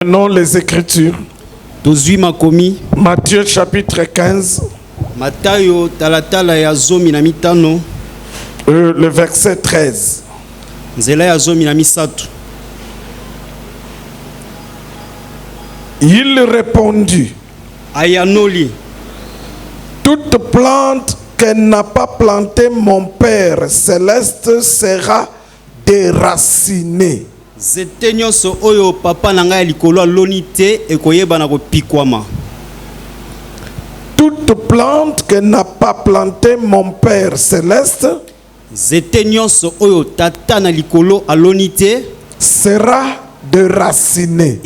Prenons les Écritures. Matthieu chapitre 15. Le verset 13. Il répondit: toute plante que n'a pas plantée mon Père céleste sera déracinée. Toute plante que n'a pas planté mon Père céleste sera déracinée.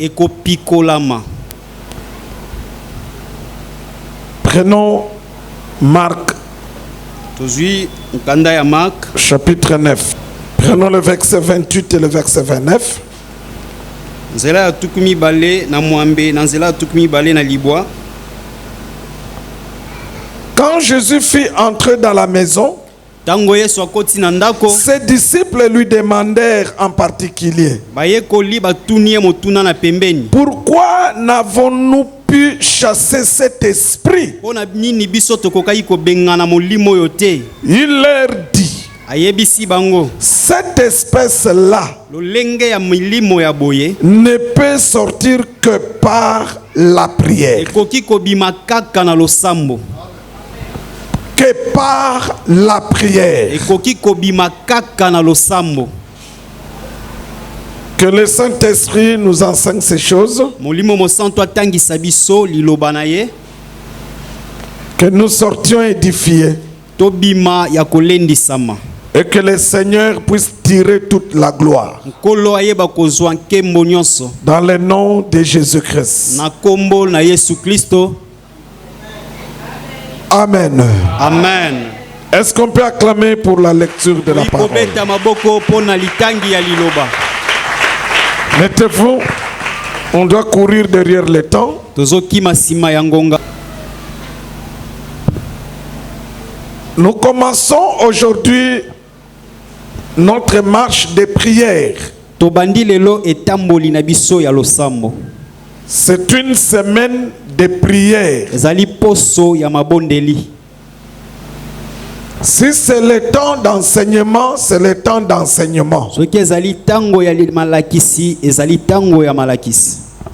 Prenons Marc chapitre 9. Prenons le verset 28 et le verset 29. Quand Jésus fut entré dans la maison, ses disciples lui demandèrent en particulier: pourquoi n'avons-nous pu chasser cet esprit? Il leur dit: cette espèce-là ne peut sortir que par la prière. Que par la prière. Que le Saint-Esprit nous enseigne ces choses. Que nous sortions édifiés. Et que le Seigneur puisse tirer toute la gloire. Dans le nom de Jésus-Christ. Amen. Amen. Est-ce qu'on peut acclamer pour la lecture de la parole? Mettez-vous. On doit courir derrière le temps. Nous commençons aujourd'hui notre marche de prière. C'est une semaine de prière. Si c'est le temps d'enseignement, c'est le temps d'enseignement.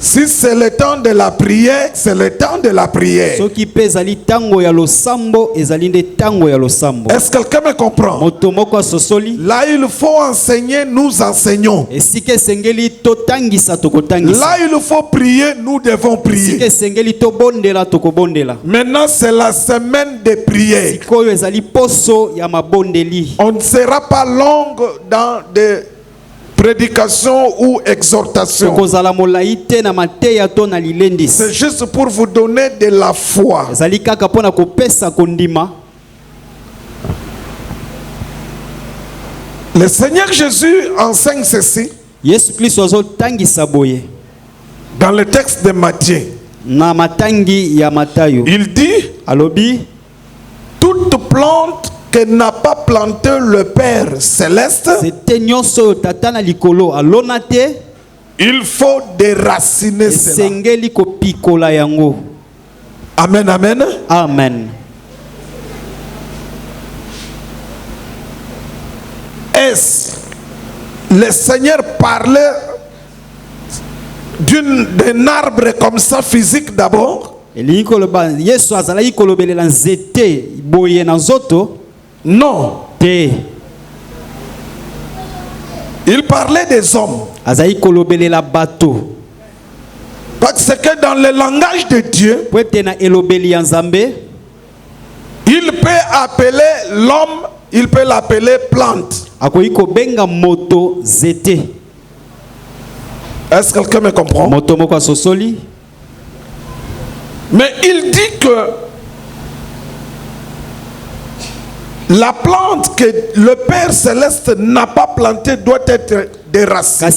Si c'est le temps de la prière, c'est le temps de la prière. Est-ce que quelqu'un me comprend? Là, il faut enseigner, nous enseignons. Là, il faut prier, nous devons prier. Maintenant, c'est la semaine de prière. On ne sera pas long dans des prédication ou exhortation. C'est juste pour vous donner de la foi. Le Seigneur Jésus enseigne ceci dans le texte de Matthieu. Il dit: toute plante que n'a pas planté le Père céleste, il faut déraciner cela. Amen, amen. Amen. Est-ce le Seigneur parlait d'un arbre comme ça physique d'abord? Non. Il parlait des hommes. Parce que dans le langage de Dieu, il peut appeler l'homme, il peut l'appeler plante. Est-ce que quelqu'un me comprend? Mais il dit que la plante que le Père céleste n'a pas plantée doit être déracinée.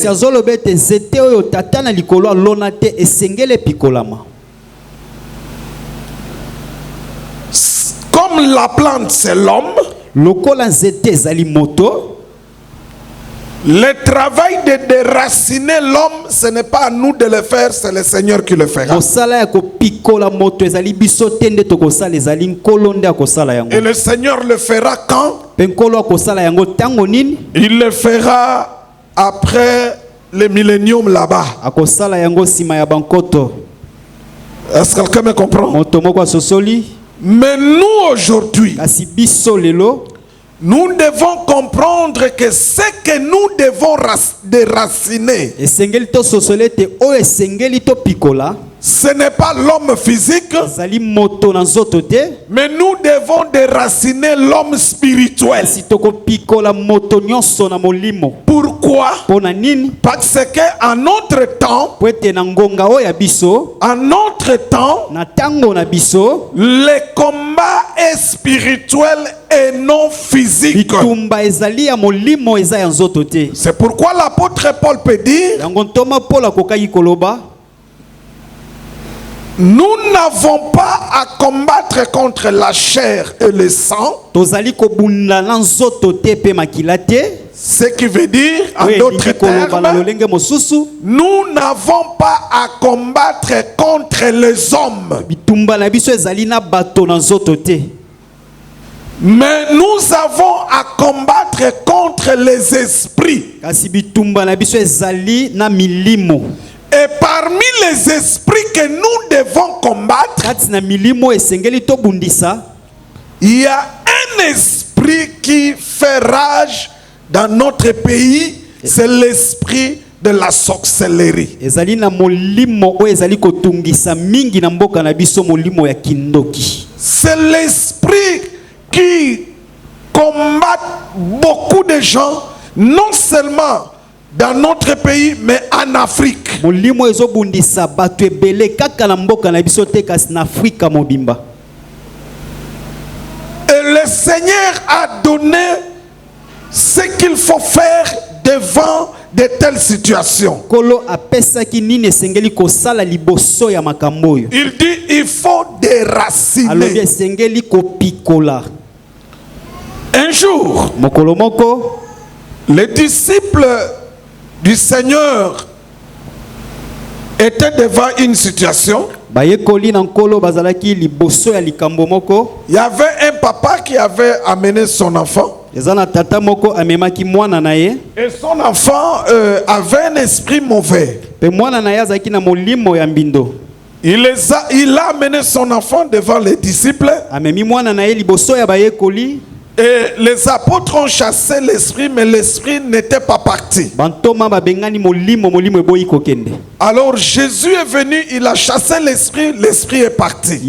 Comme la plante c'est l'homme, Le travail de déraciner l'homme, ce n'est pas à nous de le faire, c'est le Seigneur qui le fera. Et le Seigneur le fera quand? Il le fera après le millénium là-bas. Est-ce que quelqu'un me comprend? Mais nous aujourd'hui, nous devons comprendre que ce que nous devons déraciner, ce n'est pas l'homme physique, mais nous devons déraciner l'homme spirituel. Pourquoi? Parce qu'en notre temps, le combat est spirituel et non physique. C'est pourquoi l'apôtre Paul peut dire: nous n'avons pas à combattre contre la chair et le sang. Ce qui veut dire, en d'autres termes, nous n'avons pas à combattre contre les hommes. Mais nous avons à combattre contre les esprits. Et parmi les esprits que nous devons combattre, il y a un esprit qui fait rage dans notre pays, c'est l'esprit de la sorcellerie. C'est l'esprit qui combat beaucoup de gens, non seulement dans notre pays, mais en Afrique. Et le Seigneur a donné ce qu'il faut faire devant de telles situations. Il dit il faut déraciner. Un jour, les disciples du Seigneur étaient devant une situation. Il y avait un papa qui avait amené son enfant. Et son enfant avait un esprit mauvais. Il a amené son enfant devant les disciples. Et les apôtres ont chassé l'esprit, mais l'esprit n'était pas parti. Alors Jésus est venu, il a chassé l'esprit, l'esprit est parti.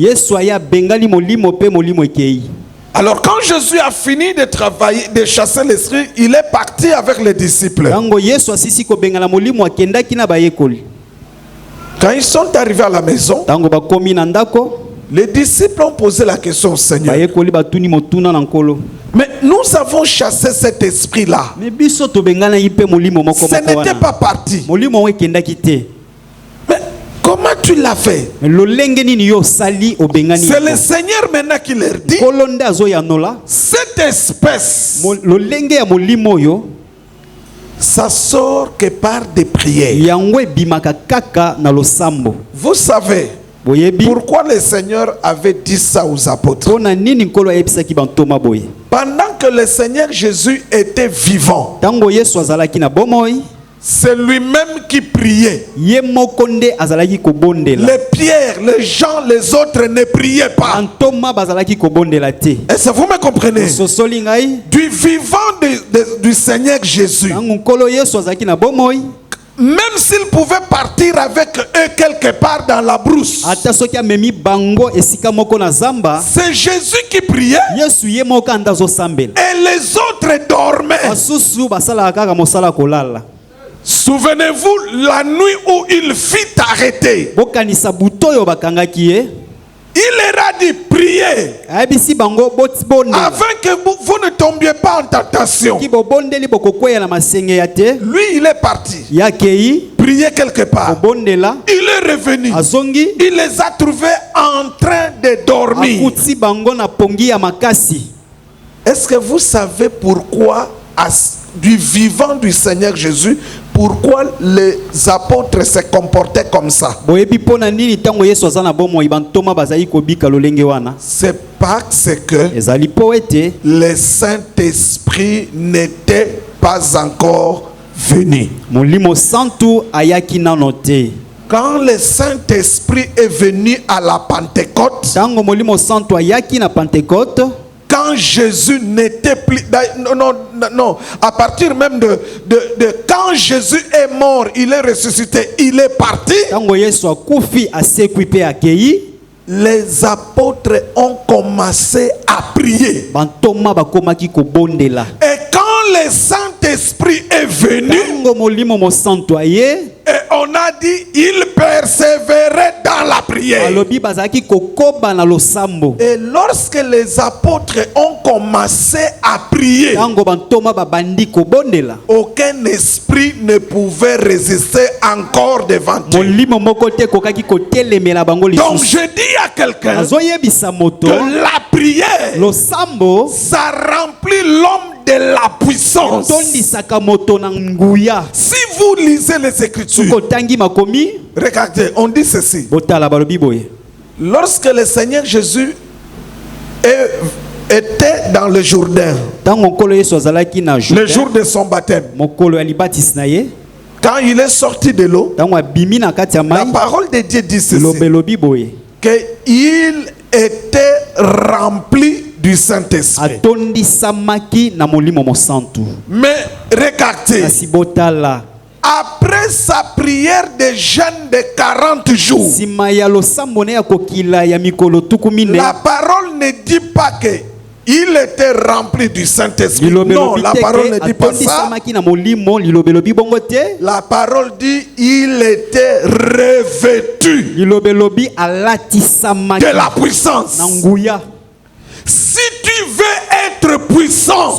Alors quand Jésus a fini de travailler, de chasser l'esprit, il est parti avec les disciples. Quand ils sont arrivés à la maison, les disciples ont posé la question au Seigneur: mais nous avons chassé cet esprit-là, ce n'était pas parti. Mais comment tu l'as fait? C'est le Seigneur maintenant qui leur dit: cette espèce, ça sort que par des prières. Vous savez pourquoi le Seigneur avait dit ça aux apôtres? Pendant que le Seigneur Jésus était vivant, c'est lui-même qui priait. Les pierres, les gens, les autres ne priaient pas. Est-ce que vous me comprenez? Du vivant du Seigneur Jésus, même s'il pouvait partir avec eux quelque part dans la brousse, c'est Jésus qui priait et les autres dormaient. Souvenez-vous la nuit où il fut arrêté. Il leur a dit: priez afin que vous ne tombiez pas en tentation. Lui, il est parti. Prier quelque part. Il est revenu. Il les a trouvés en train de dormir. Est-ce que vous savez pourquoi du vivant du Seigneur Jésus, pourquoi les apôtres se comportaient comme ça. C'est parce que le Saint-Esprit n'était pas encore venu. Quand le Saint-Esprit est venu à la Pentecôte, quand Jésus n'était plus... Non, à partir même de quand Jésus est mort, il est ressuscité, il est parti. Les apôtres ont commencé à prier. Et quand le Saint-Esprit est venu, et on a dit, il persévérait dans la prière. Et lorsque les apôtres ont commencé à prier, aucun esprit ne pouvait résister encore devant Dieu. Donc je dis à quelqu'un que la prière, ça remplit l'homme de la puissance. Si vous lisez les Écritures, regardez, on dit ceci. Lorsque le Seigneur Jésus était dans le Jourdain, le jour de son baptême, quand il est sorti de l'eau, la parole de Dieu dit ceci, qu'il était rempli du Saint-Esprit. Mais regardez, après sa prière de jeûne de 40 jours, la parole ne dit pas que il était rempli du Saint-Esprit. Non, la parole ne dit pas ça. La parole dit il était revêtu de la puissance. Si tu veux être puissant,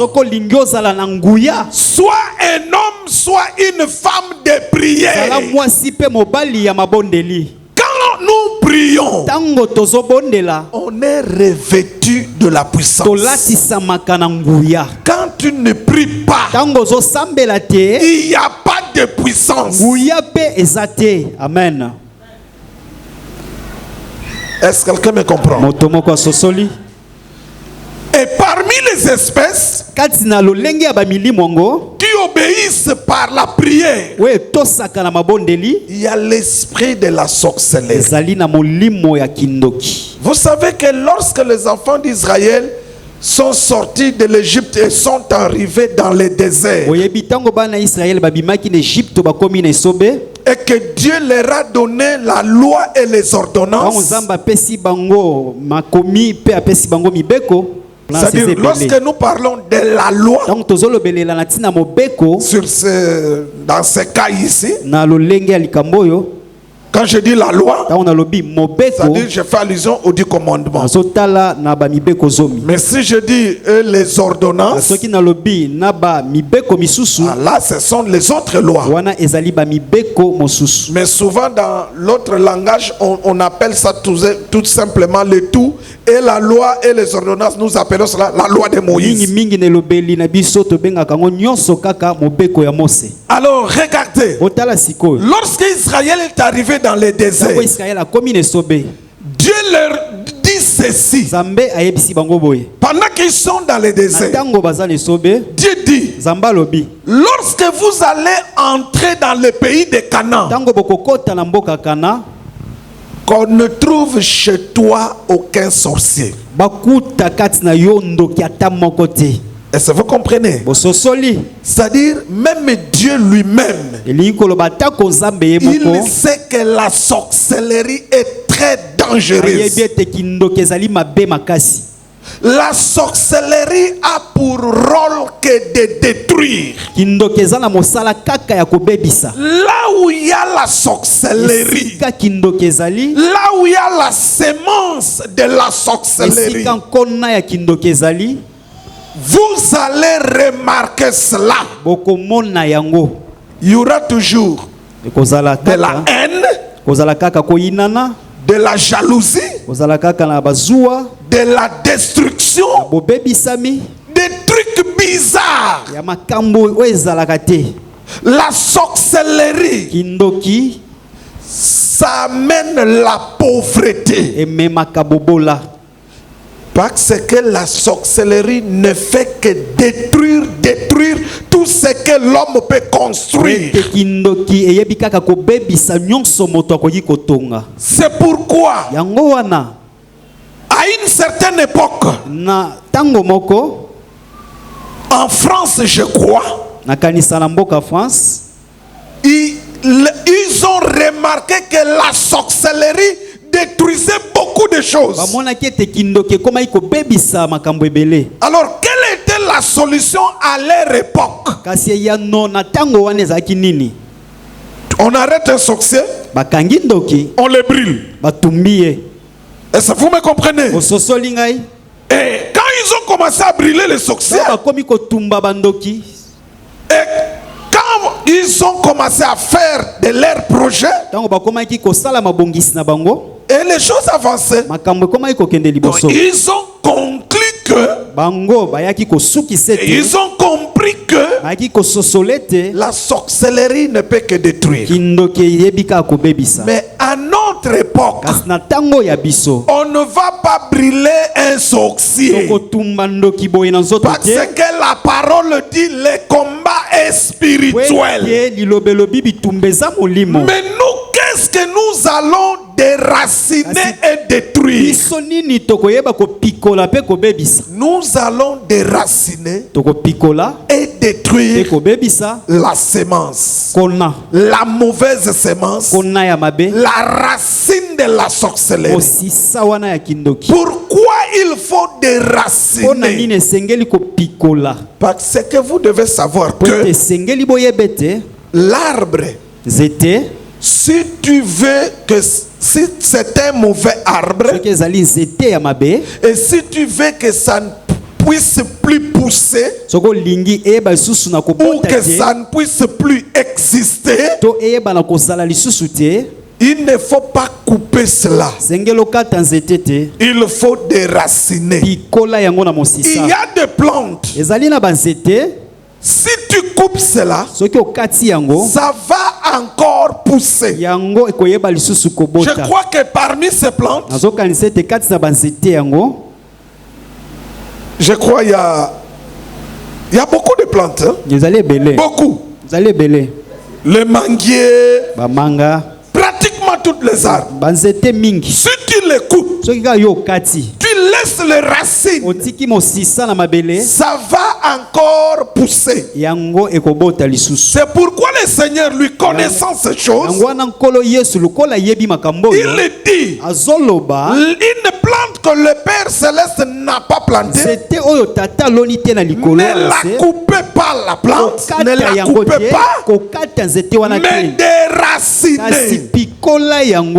sois un homme, soit une femme de prière. Quand nous prions, on est revêtu de la puissance. Quand tu ne pries pas, il n'y a pas de puissance. Amen. Est-ce que quelqu'un me comprend? Et parmi les espèces qui obéissent par la prière, il y a l'esprit de la sorcellerie. Vous savez que lorsque les enfants d'Israël sont sortis de l'Égypte et sont arrivés dans le désert, et que Dieu leur a donné la loi et les ordonnances, c'est-à-dire, lorsque nous parlons de la loi, dans ce cas ici, quand je dis la loi, c'est-à-dire je fais allusion au 10 commandements. Mais si je dis les ordonnances, là ce sont les autres lois. Mais souvent dans l'autre langage, on appelle ça tout simplement le tout. Et la loi et les ordonnances, nous appelons cela la loi de Moïse. Alors regardez, lorsque Israël est arrivé dans le désert, Dieu leur dit ceci. Pendant qu'ils sont dans le désert, Dieu dit, lorsque vous allez entrer dans le pays de Canaan, qu'on ne trouve chez toi aucun sorcier. Est-ce que vous comprenez? C'est-à-dire, même Dieu lui-même, il sait que la sorcellerie est très dangereuse. La sorcellerie a pour rôle que de détruire. Là où il y a la sorcellerie, là où il y a la sémence de la sorcellerie, vous allez remarquer cela. Il y aura toujours de la haine, de la jalousie, de la destruction, des trucs bizarres. La sorcellerie, kindoki, ça amène la pauvreté. Parce que la sorcellerie ne fait que détruire tout ce que l'homme peut construire. C'est pourquoi, à une certaine époque, en France, je crois, ils ont remarqué que la sorcellerie détruisait beaucoup de choses. Alors, quelle était la solution à leur époque? On arrête un sorcier, on le brûle. Est-ce que vous me comprenez? Et quand ils ont commencé à brûler les sorciers, et quand ils ont commencé à faire de leurs projets, et les choses avançaient, donc ils ont conclu que, ils ont compris que la sorcellerie ne peut que détruire. Mais à notre époque, on ne va pas brûler un sorcier, parce que la parole dit le combat est spirituel. Mais nous, qu'est-ce que nous allons déraciner et détruire? Nous allons déraciner et détruire la sémence, la mauvaise sémence, la racine de la sorcellerie. Pourquoi il faut déraciner? Parce que vous devez savoir que l'arbre, si tu veux que, si c'est un mauvais arbre, et si tu veux que ça ne puisse plus pousser, ou que ça ne puisse plus exister, il ne faut pas couper cela. Il faut déraciner. Il y a des plantes, si tu coupes cela, ça va encore pousser. Je crois que parmi ces plantes, je crois il y a beaucoup de plantes, hein? Beaucoup. Le manguier, pratiquement toutes les arbres. Si tu les coupes, tu laisses les racines, ça va encore pousser. C'est pourquoi le Seigneur, lui connaissant ces choses, il dit, une plante que le Père Céleste n'a pas plantée, ne la coupez pas la plante, ne la coupez pas, mais déracinez.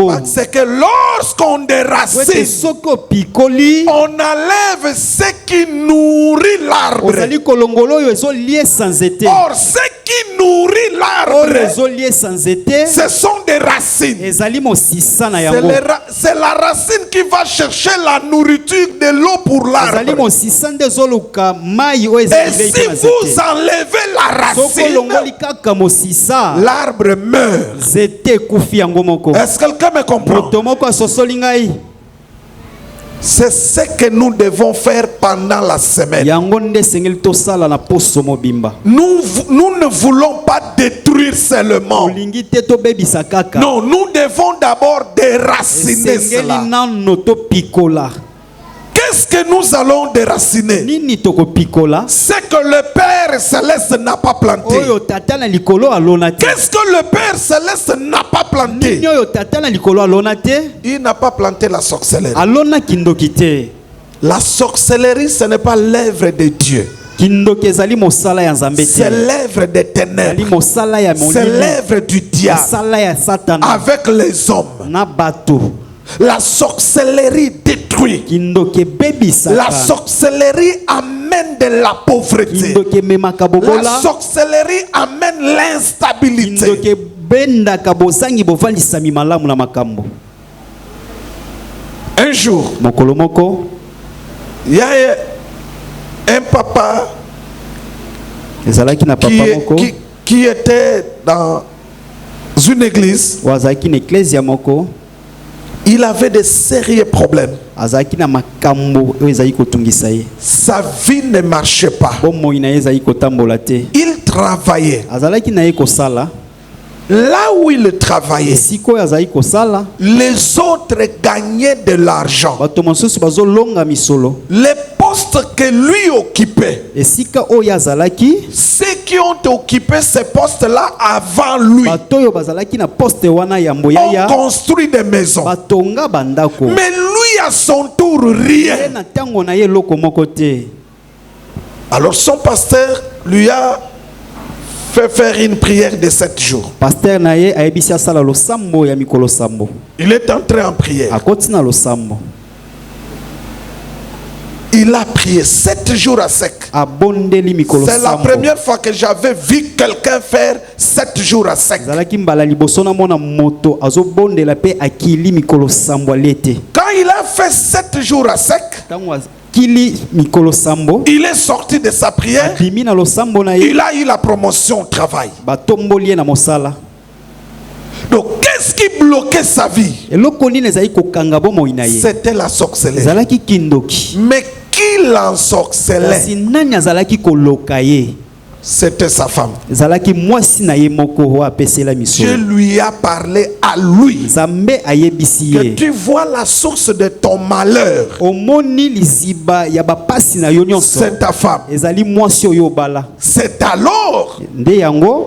Parce que lorsqu'on déracine, on enlève ce qui nourrit l'arbre. Or, ce qui nourrit l'arbre, ce sont des racines. C'est la racine qui va chercher la nourriture de l'eau pour l'arbre. Et si vous enlevez la racine, l'arbre meurt. Est-ce que quelqu'un me comprend? C'est ce que nous devons faire pendant la semaine. Nous ne voulons pas détruire seulement. Non, nous devons d'abord déraciner cela. Qu'est-ce que nous allons déraciner? C'est que le Père Céleste n'a pas planté. Qu'est-ce que le Père Céleste n'a pas planté? Il n'a pas planté la sorcellerie. La sorcellerie, ce n'est pas l'œuvre de Dieu. C'est l'œuvre des ténèbres. C'est l'œuvre du diable avec les hommes. La sorcellerie détruit. La sorcellerie amène de la pauvreté. La sorcellerie amène l'instabilité. Un jour, il y a un papa qui était dans une église. Il avait de sérieux problèmes. Sa vie ne marchait pas. Il travaillait. Là où il travaillait, les autres gagnaient de l'argent. Les postes que lui occupait, ceux qui ont occupé ces postes-là avant lui, ont construit des maisons. Mais lui, à son tour, rien. Alors son pasteur lui a fait faire une prière de 7 jours. Il est entré en prière. Il a prié 7 jours à sec. C'est la première fois que j'avais vu quelqu'un faire 7 jours à sec. Quand il a fait 7 jours à sec, il est sorti de sa prière. Il a eu la promotion au travail. Donc, qu'est-ce qui bloquait sa vie? C'était la sorcellerie. Mais qui l'ensorcelait? C'était sa femme. Dieu lui a parlé à lui. Que tu vois la source de ton malheur. C'est ta femme. C'est alors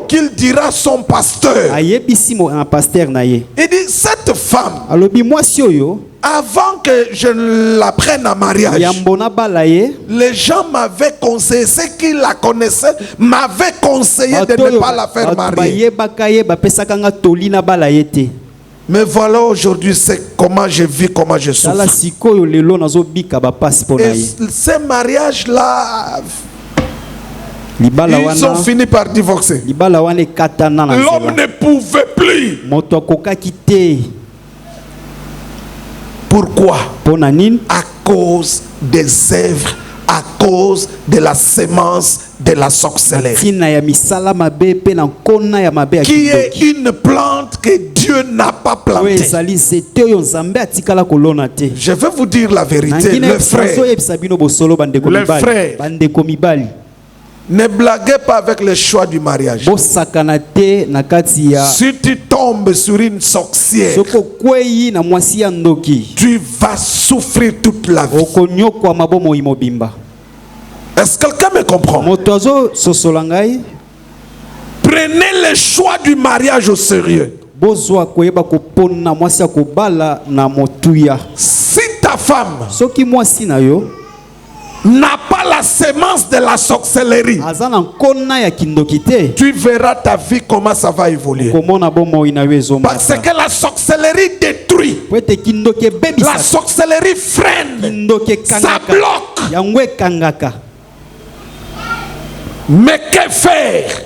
qu'il dira à son pasteur. Il dit, cette femme, avant que je la prenne en mariage, les gens m'avaient conseillé, ceux qui la connaissaient m'avaient conseillé de ne pas la faire marier. Mais voilà aujourd'hui, c'est comment je vis, comment je souffre. Et ces mariages-là, ils ont fini par divorcer. L'homme ne pouvait plus. Pourquoi? À cause des œuvres, à cause de la sémence de la sorcellerie. Qui est une plante que Dieu n'a pas plantée. Je vais vous dire la vérité, le frère. Ne blaguez pas avec le choix du mariage. Si tu tombes sur une sorcière, tu vas souffrir toute la vie. Est-ce que quelqu'un me comprend? Prenez le choix du mariage au sérieux. Si ta femme n'a pas la sémence de la sorcellerie, tu verras ta vie comment ça va évoluer. Parce que la sorcellerie détruit. La sorcellerie freine. Ça bloque. Mais que faire?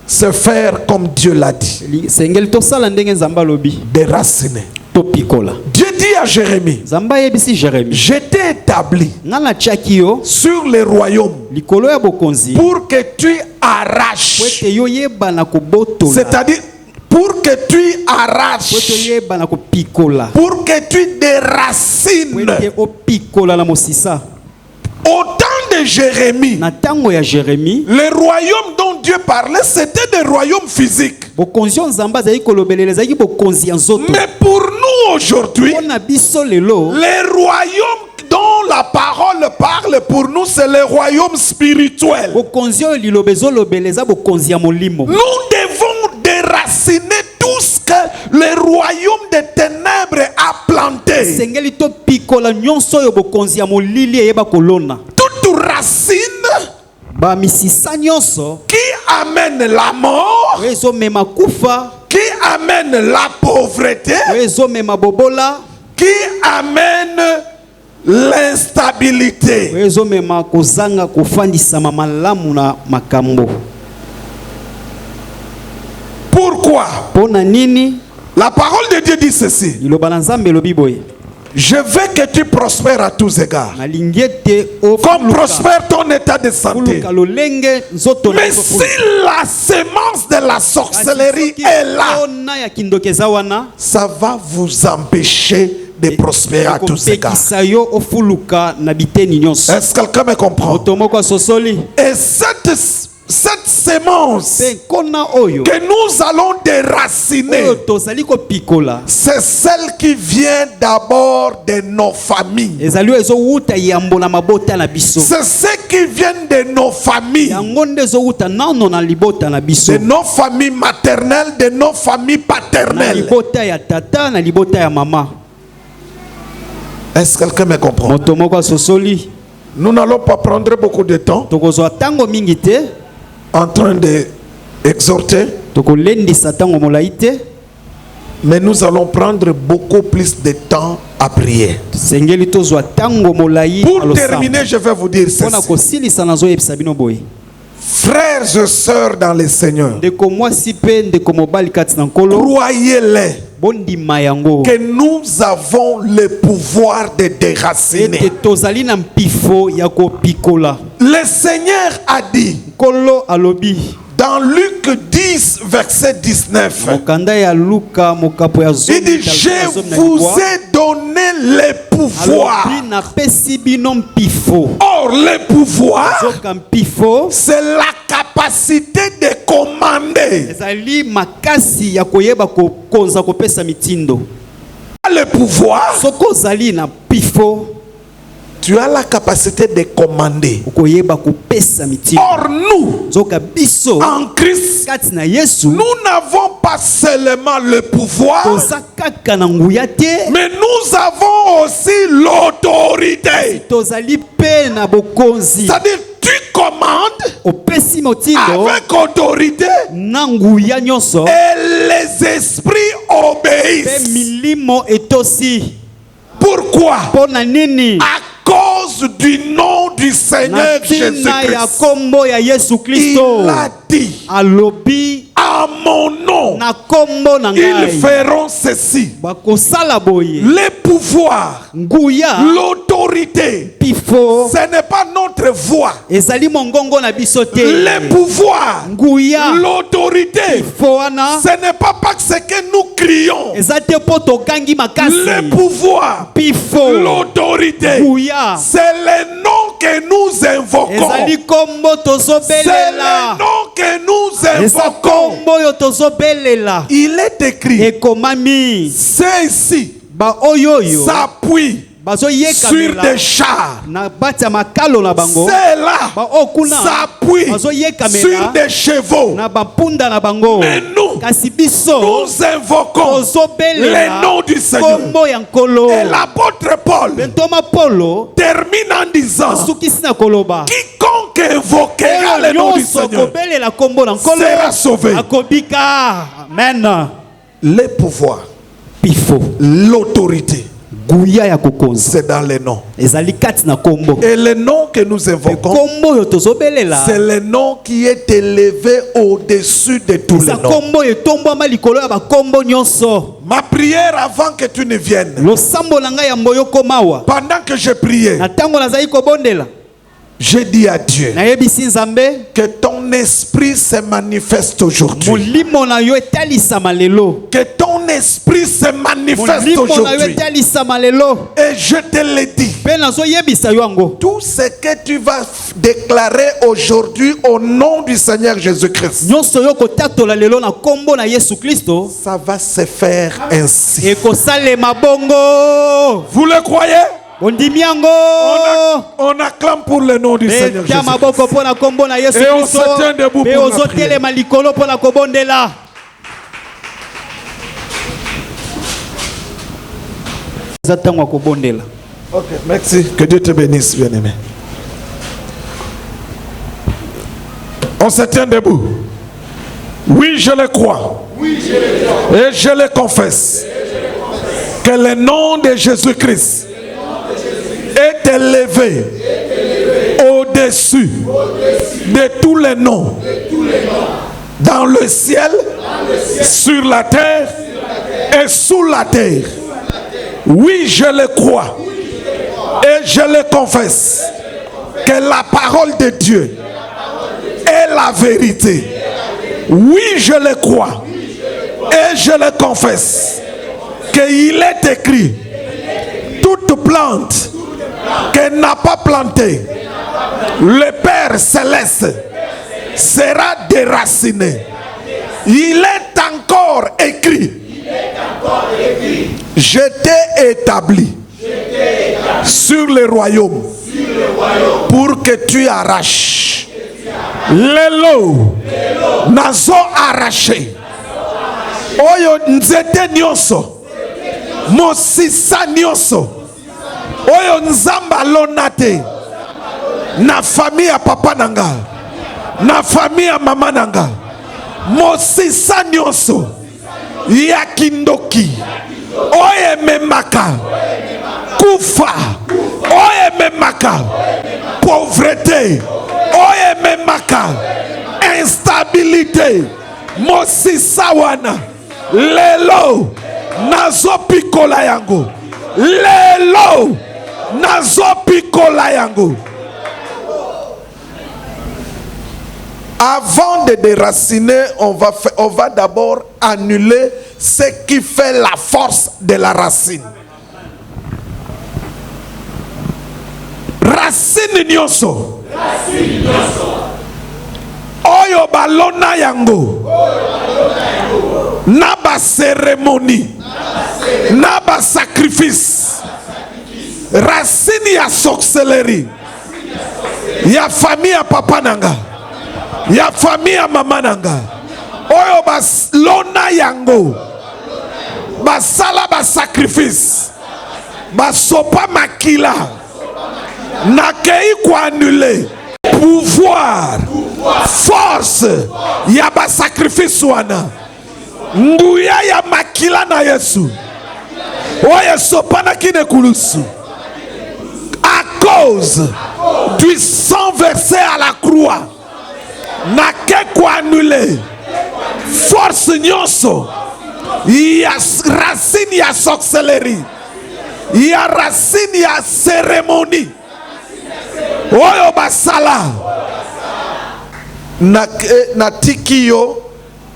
C'est faire comme Dieu l'a dit. Déraciner. Dieu dit à Jérémie, je t'ai établi sur les royaumes pour que tu arraches, c'est-à-dire pour que tu arraches, pour que tu déracines. Au temps de Jérémie, les royaumes dont Dieu parlait, c'était des royaumes physiques. Mais pour nous aujourd'hui, les royaumes dont la parole parle pour nous, c'est les royaumes spirituels. Nous devons déraciner tout ce que le royaume des ténèbres a planté. Toute racine qui amène la mort, qui amène la pauvreté, qui amène l'instabilité. Pourquoi? La parole de Dieu dit ceci. Je veux que tu prospères à tous égards. Comme prospère ton état de santé. Mais si la semence de la sorcellerie est là, ça va vous empêcher de prospérer à tous égards. Est-ce que quelqu'un me comprend? Et cette semence que nous allons déraciner, c'est celle qui vient d'abord de nos familles. C'est ce qui vient de nos familles. De nos familles maternelles, de nos familles paternelles. Est-ce que quelqu'un me comprend? Nous n'allons pas prendre beaucoup de temps en train d'exhorter, mais nous allons prendre beaucoup plus de temps à prier. Pour terminer, je vais vous dire ceci. Frères et sœurs dans le Seigneur, croyez-les que nous avons le pouvoir de déraciner. Le Seigneur a dit dans Luc 10, verset 19, il dit, je vous ai donné le pouvoir. Or, le pouvoir, c'est la capacité de commander. Le pouvoir, tu as la capacité de commander. Or nous, en Christ, nous n'avons pas seulement le pouvoir, mais nous avons aussi l'autorité. C'est-à-dire, tu commandes avec autorité et les esprits obéissent. Pourquoi? À cause du nom du Seigneur Jésus-Christ. Il a dit, à mon nom, ils feront ceci. Le pouvoir, l'autorité, ce n'est pas notre voix. Le pouvoir, l'autorité, ce n'est pas parce que nous crions. Le pouvoir, l'autorité, c'est le nom que nous invoquons. C'est le nom que nous invoquons. Il est écrit, ceux-ci s'appuient sur des chars. Ceux-là s'appuient sur des chevaux. Mais nous invoquons le nom du Seigneur. Et l'apôtre Paul termine en disant, quiconque invoquera le nom du Seigneur sera sauvé. Amen. Le pouvoir, l'autorité, c'est dans les noms. Et le nom que nous invoquons, c'est le nom qui est élevé au-dessus de tous les noms. Ma prière avant que tu ne viennes, pendant que je priais, j'ai dit à Dieu que ton esprit se manifeste aujourd'hui. Que ton esprit se manifeste aujourd'hui. Et je te le dis. Tout ce que tu vas déclarer aujourd'hui au nom du Seigneur Jésus-Christ, ça va se faire ainsi. Vous le croyez? On acclame pour le nom du Seigneur Jésus. Et on se tient debout pour la prière. Ok, merci. Que Dieu te bénisse, bien-aimé. On se tient debout. Oui, je le crois. Et je le confesse. Que le nom de Jésus-Christ est élevé au-dessus de tous les noms, dans le ciel, sur la terre et sous la terre. Oui, je le crois. Et je le confesse. Que la parole de Dieu est la vérité. Oui, je le crois. Et je le confesse. Qu'il est écrit. Toute plante qu'elle n'a pas plantée, le Père Céleste sera déraciné. Il est encore écrit. Je t'ai établi sur le royaume pour que tu arraches. Lelo nazo arraché. Oyo nzete nyonso. Mosisa nyonso. Oyo nzamba lonate. Na famille ya papa nanga. Na famille ya mama nanga. Mosisa nyonso. Ya kindoki. Oye memaka. Kufa. Oye memaka. Pauvreté. Oye memaka. Instabilité. Mosisa wana. Lelo. Nazo pikola yango. Lelo. Nazo pikola yango. Avant de déraciner, on va d'abord annuler ce qui fait la force de la racine. Racine nyonso. Oyo balona yango. Na ba cérémonie. Na ba sacrifice. Racine ya sorcellerie. Ya famille ya papa nanga. Ya famille ya mama nanga. Oyo bas lona yango. Basala ba sacrifice. Basopa makila. Nakei ko annuler. Pouvoir. Force. Ya ba sacrifice wana. Nguya ya makila na Yesu. Oyo sopa na kine kulusu. À cause du sang versé à la croix. Na ke ko annuler force nyonso ya racine ya sorcellerie ya racine ya cérémonie oyo basala na tikio.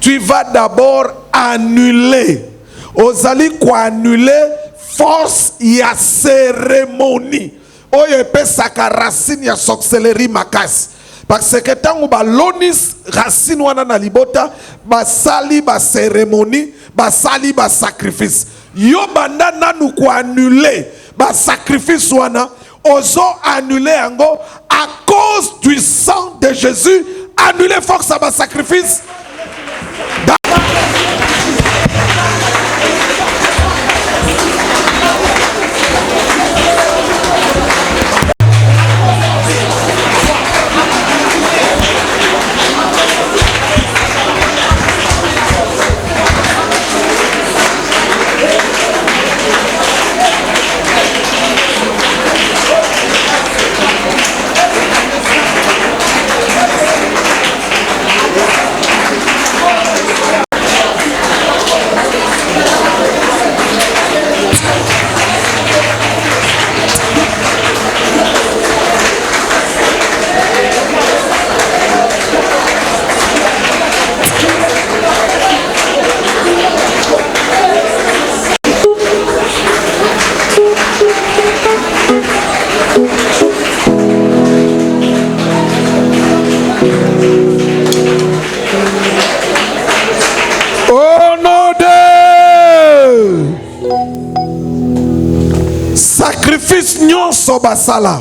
Tu vas d'abord annuler. Ozali ko annuler force ya cérémonie oyo epesaka racine ya sorcellerie makasi. Parce que tango ba lonis racine wana na libota basali ba cérémonie basali ba sacrifice. Yo banda nanu ko annuler ba sacrifice wana ozo annuler yango à cause du sang de Jésus. Annuler force à ba sacrifice. Basala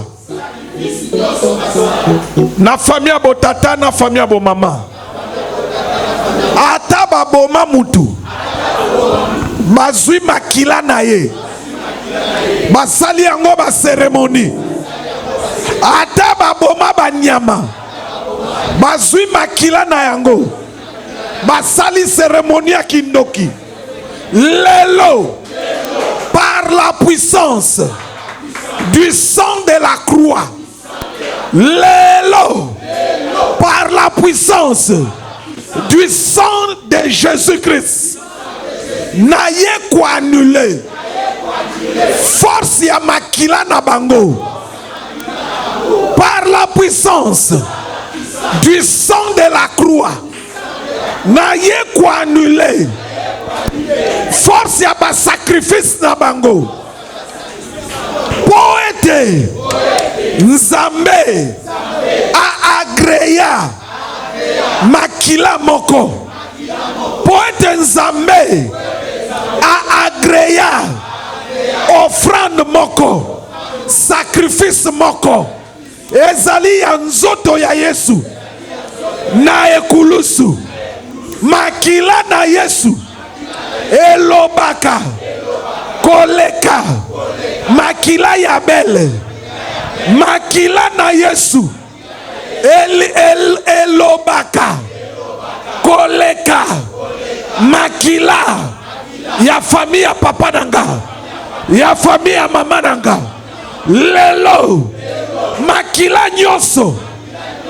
na famille ya botata na famille ya bomama ata baboma mutu bazwi makila na ye basali yango ba cérémonie ata baboma banyama bazwi makila na yango basali cérémonie ya kindoki lelo par la puissance du sang de la croix. Lelo. Par la puissance du sang de Jésus-Christ. Naye ko annuler Force ya makila na bango. Par la puissance du sang de la croix. Na ye ko annuler. Force ya ba sacrifice na bango. Poete Nzambe a agréa makila moko. Poete Nzambe a agréa offrande moko, sacrifice moko. Ezali ya nzoto ya Yesu na ekulusu. Makila na Yesu elobaka koleka. Makila ya bele. Makila na Yesu elobaka koleka. Makila ya famille papa nanga, ya famille mama nanga. Lelo makila nyoso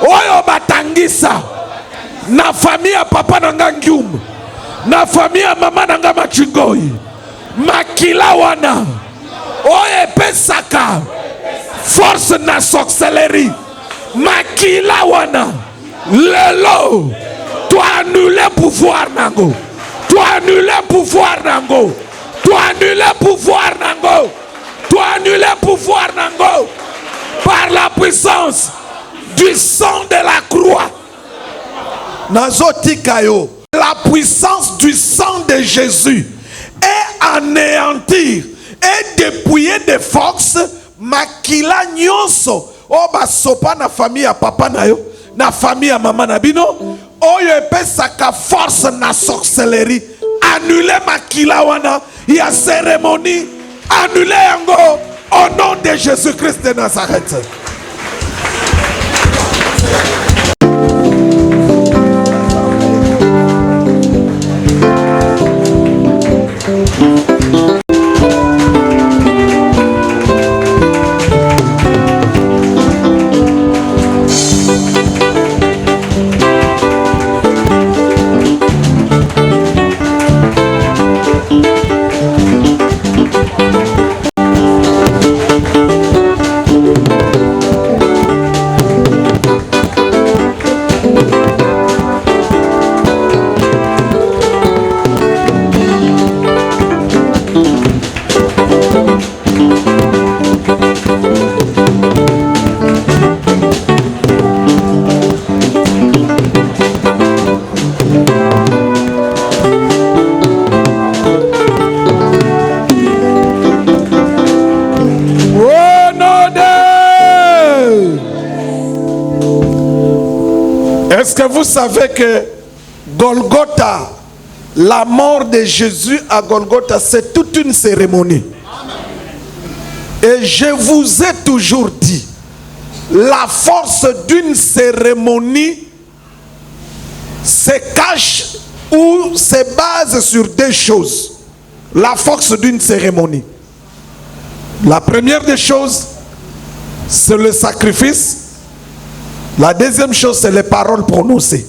oyo batangisa na famille papa nanga Ngium, na famille mama nanga Machingoi. Makila wana oye pesaka force na sorcellerie. Makila wana lelo tu annuler pouvoir nango, tu annuler pouvoir nango, tu annuler pouvoir nango, tu annuler pouvoir nango par la puissance du sang de la croix. Nazotikayo, la puissance du sang de Jésus est anéantir et dépouiller de force makila nyonso o basopa na famille ya papa na yo, na famille ya mama na bino oyo epesaka force na sorcellerie. Annuler makila wana ya cérémonie, annuler yango au nom de Jésus-Christ de Nazareth. Est-ce que vous savez que Golgotha, la mort de Jésus à Golgotha, c'est toute une cérémonie? Et je vous ai toujours dit, la force d'une cérémonie se cache ou se base sur deux choses. La force d'une cérémonie. La première des choses, c'est le sacrifice. La deuxième chose, c'est les paroles prononcées.